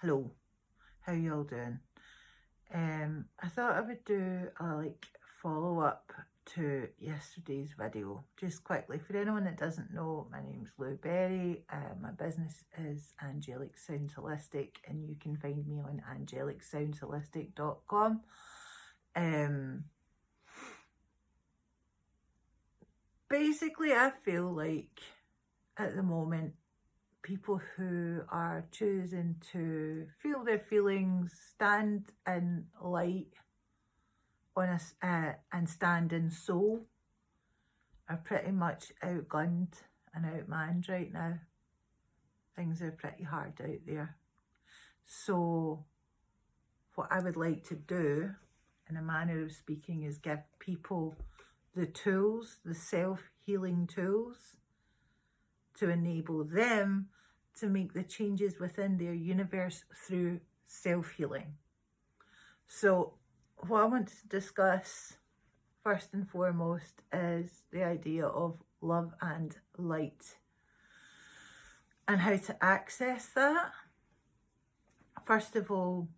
Hello, how you all doing? I thought I would do a follow-up to yesterday's video just quickly. For anyone that doesn't know, my name's Lou Berry. My business is Angelic Sounds Holistic, and you can find me on angelicsoundsholistic.com. Basically, I feel like at the moment, people who are choosing to feel their feelings, stand in light on and stand in soul, are pretty much outgunned and outmanned right now. Things are pretty hard out there. So what I would like to do, in a manner of speaking, is give people the tools, the self-healing tools, to enable them to make the changes within their universe through self-healing. So what I want to discuss first and foremost is the idea of love and light and how to access that. First of all,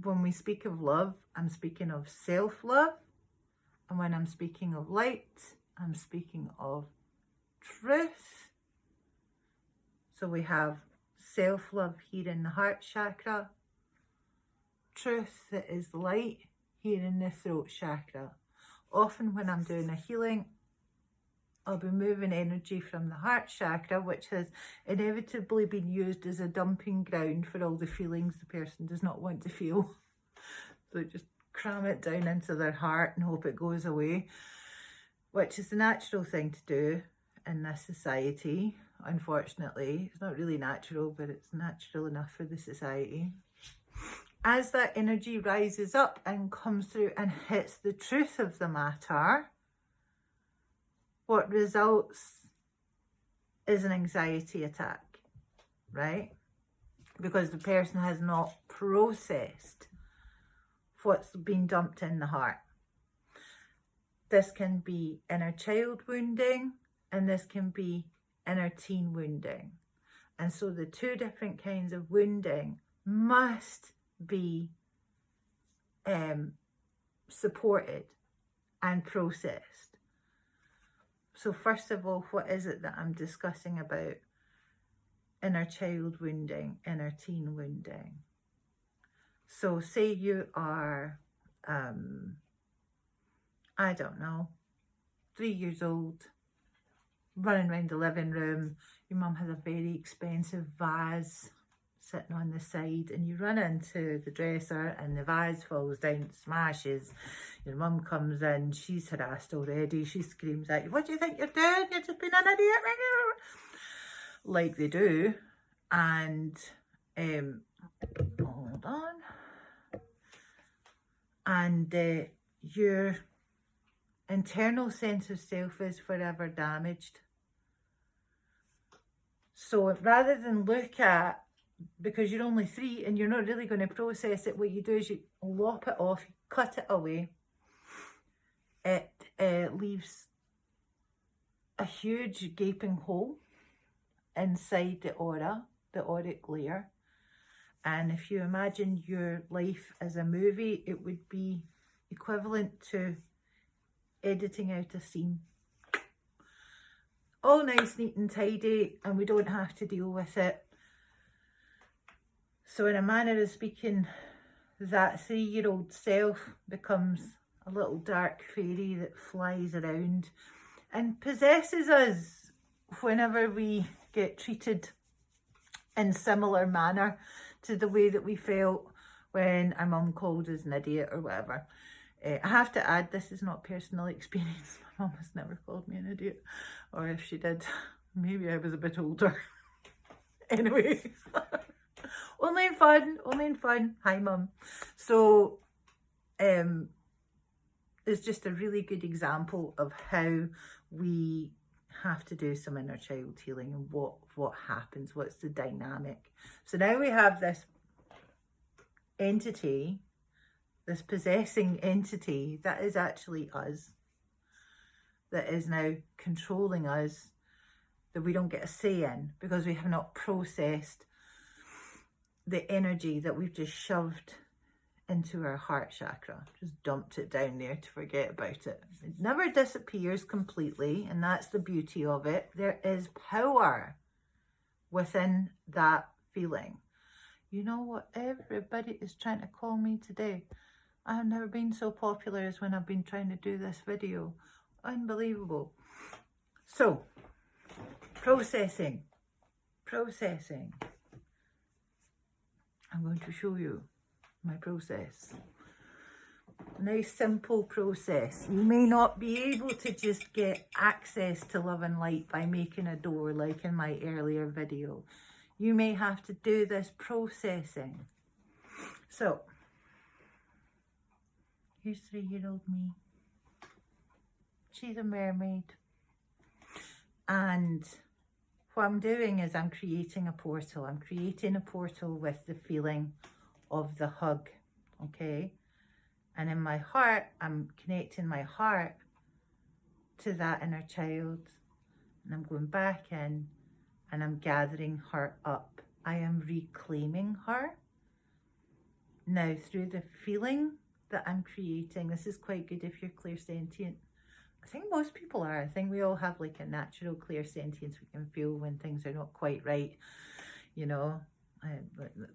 when we speak of love, I'm speaking of self-love. And when I'm speaking of light, I'm speaking of truth. So we have self-love here in the heart chakra, truth that is light here in the throat chakra. Often when I'm doing a healing, I'll be moving energy from the heart chakra, which has inevitably been used as a dumping ground for all the feelings the person does not want to feel. So just cram it down into their heart and hope it goes away, which is the natural thing to do in this society. Unfortunately, it's not really natural, but it's natural enough for the society. As that energy rises up and comes through and hits the truth of the matter, what results is an anxiety attack, right? Because the person has not processed what's been dumped in the heart. This can be inner child wounding, and this can be inner teen wounding. And so the two different kinds of wounding must be supported and processed. So first of all, what is it that I'm discussing about inner child wounding, inner teen wounding? So say you are, I don't know, 3 years old, running around the living room. Your mum has a very expensive vase sitting on the side, and you run into the dresser and the vase falls down, smashes. Your mum comes in, she's harassed already, she screams at you, "What do you think you're doing? You're just being an idiot," like they do. And hold on. And your internal sense of self is forever damaged. So rather than look at, because you're only 3 and you're not really going to process it, what you do is you lop it off, you cut it away. It leaves a huge gaping hole inside the aura, the auric layer. And if you imagine your life as a movie, it would be equivalent to editing out a scene. All nice, neat and tidy, and we don't have to deal with it. So in a manner of speaking, that 3-year-old self becomes a little dark fairy that flies around and possesses us whenever we get treated in similar manner to the way that we felt when our mum called us an idiot or whatever. I have to add, this is not personal experience. My mum has never called me an idiot. Or if she did, maybe I was a bit older. Anyway, only in fun, only in fun. Hi, Mum. So, it's just a really good example of how we have to do some inner child healing and what happens, what's the dynamic. So now we have this entity, this possessing entity that is actually us, that is now controlling us, that we don't get a say in because we have not processed the energy that we've just shoved into our heart chakra, just dumped it down there to forget about it. It never disappears completely, and that's the beauty of it. There is power within that feeling. You know what? Everybody is trying to call me today. I have never been so popular as when I've been trying to do this video. Unbelievable. So, processing. I'm going to show you my process. Nice simple process. You may not be able to just get access to love and light by making a door like in my earlier video. You may have to do this processing. So, here's 3-year-old me. She's a mermaid. And what I'm doing is I'm creating a portal. I'm creating a portal with the feeling of the hug, okay? And in my heart, I'm connecting my heart to that inner child. And I'm going back in and I'm gathering her up. I am reclaiming her. Now, through the feeling that I'm creating, this is quite good if you're clairsentient. I think most people are. I think we all have like a natural clairsentience. We can feel when things are not quite right, you know,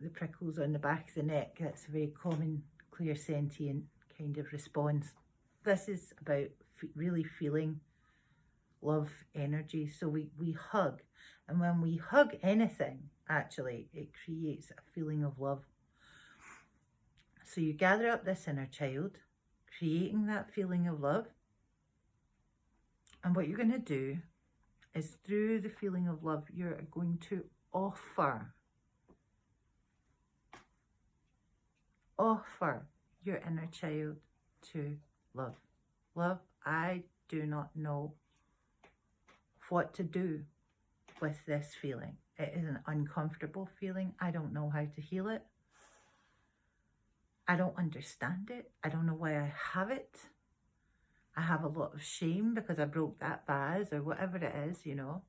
the prickles on the back of the neck. That's a very common clairsentient kind of response. This is about really feeling love energy. So we hug, and when we hug anything, actually, it creates a feeling of love. So you gather up this inner child, creating that feeling of love. And what you're going to do is through the feeling of love, you're going to offer your inner child to love. Love, I do not know what to do with this feeling. It is an uncomfortable feeling. I don't know how to heal it. I don't understand it. I don't know why I have it. I have a lot of shame because I broke that vase or whatever it is, you know.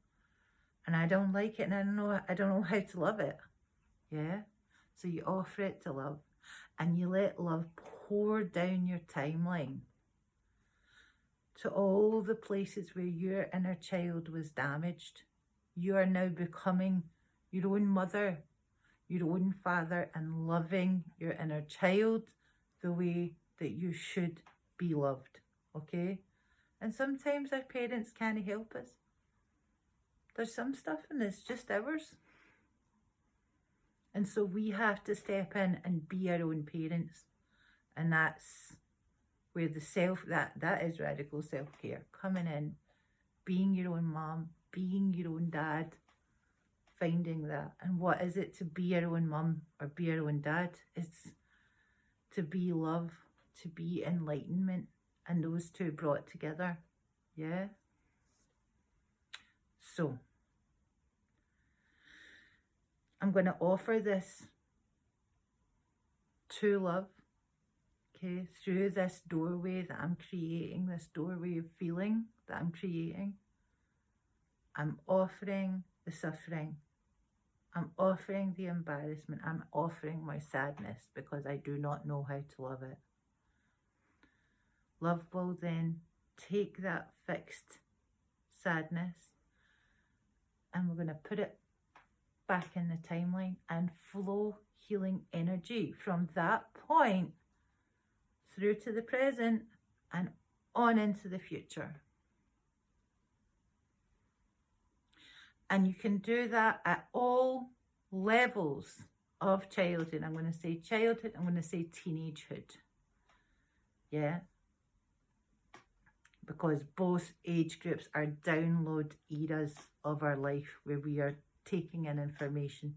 And I don't like it, and I don't know how to love it. Yeah? So you offer it to love, and you let love pour down your timeline to all the places where your inner child was damaged. You are now becoming your own mother, your own father, and loving your inner child the way that you should be loved. Okay? And sometimes our parents can't help us. There's some stuff in this just ours. And so we have to step in and be our own parents. And that's where the that is radical self-care. Coming in, being your own mom, being your own dad, finding that. And what is it to be our own mum or be our own dad? It's to be love, to be enlightenment. And those two brought together, yeah? So, I'm going to offer this to love, okay? Through this doorway that I'm creating, this doorway of feeling that I'm creating. I'm offering the suffering. I'm offering the embarrassment. I'm offering my sadness because I do not know how to love it. Love will then take that fixed sadness and we're going to put it back in the timeline and flow healing energy from that point through to the present and on into the future. And you can do that at all levels of childhood. I'm going to say childhood, I'm going to say teenagehood. Yeah? Because both age groups are download eras of our life where we are taking in information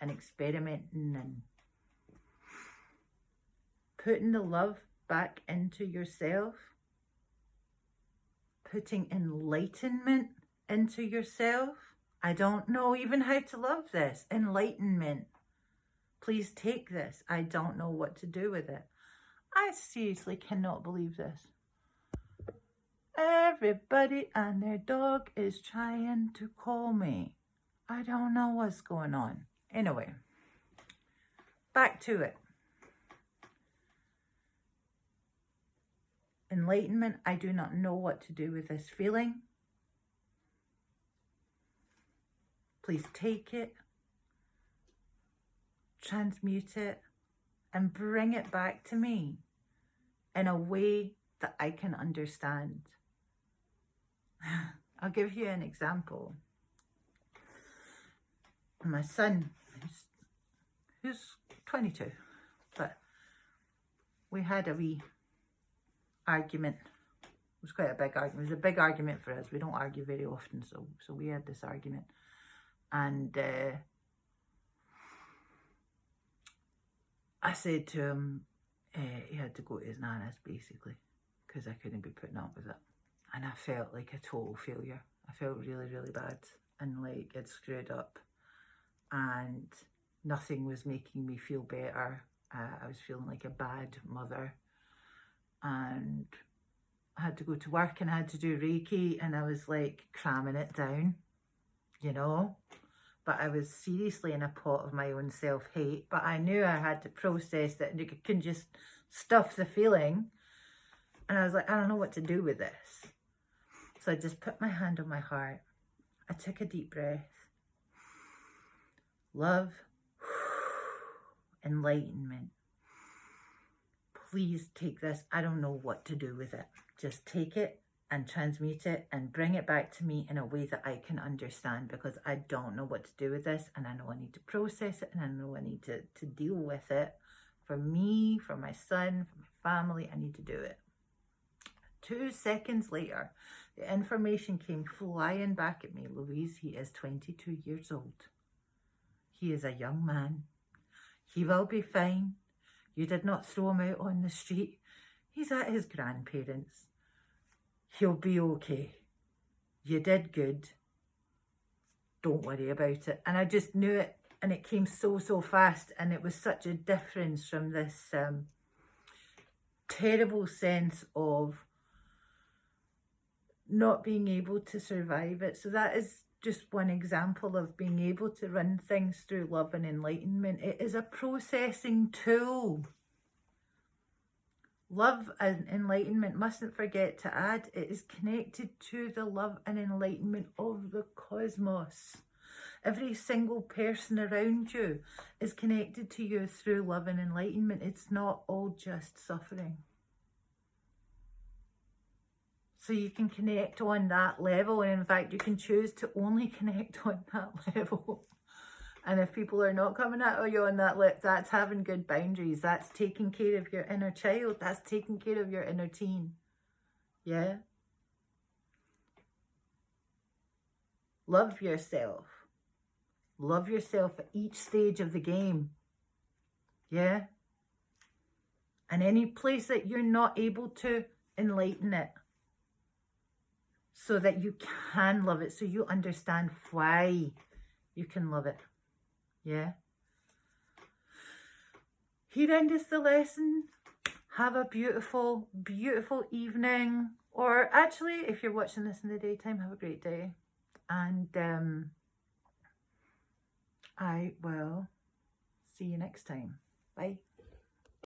and experimenting and putting the love back into yourself, putting enlightenment into yourself. I don't know even how to love this. Enlightenment. Please take this. I don't know what to do with it. I seriously cannot believe this. Everybody and their dog is trying to call me. I don't know what's going on. Anyway, back to it. Enlightenment, I do not know what to do with this feeling. Please take it, transmute it, and bring it back to me in a way that I can understand. I'll give you an example. My son, who's 22, but we had a wee argument. It was quite a big argument. It was a big argument for us. We don't argue very often, so we had this argument. And I said to him, he had to go to his nana's, basically, because I couldn't be putting up with it. And I felt like a total failure. I felt really, really bad and like it screwed up. And nothing was making me feel better. I was feeling like a bad mother. And I had to go to work and I had to do Reiki, and I was like cramming it down, you know. But I was seriously in a pot of my own self-hate. But I knew I had to process it, and you couldn't just stuff the feeling. And I was like, I don't know what to do with this. So I just put my hand on my heart. I took a deep breath. Love, enlightenment. Please take this. I don't know what to do with it. Just take it and transmute it and bring it back to me in a way that I can understand, because I don't know what to do with this, and I know I need to process it, and I know I need to deal with it. For me, for my son, for my family, I need to do it. 2 seconds later, the information came flying back at me. Louise, he is 22 years old. He is a young man. He will be fine. You did not throw him out on the street. He's at his grandparents'. He'll be okay. You did good. Don't worry about it. And I just knew it, and it came so fast, and it was such a difference from this terrible sense of not being able to survive it. So that is just one example of being able to run things through love and enlightenment. It is a processing tool. Love and enlightenment, mustn't forget to add, it is connected to the love and enlightenment of the cosmos. Every single person around you is connected to you through love and enlightenment. It's not all just suffering. So you can connect on that level, and in fact you can choose to only connect on that level. And if people are not coming at you on that level, that's having good boundaries. That's taking care of your inner child. That's taking care of your inner teen. Yeah? Love yourself. Love yourself at each stage of the game. Yeah? And any place that you're not able to, enlighten it. So that you can love it. So you understand why you can love it. Yeah. Here endeth the lesson. Have a beautiful, beautiful evening. Or actually, if you're watching this in the daytime, have a great day. And I will see you next time. Bye.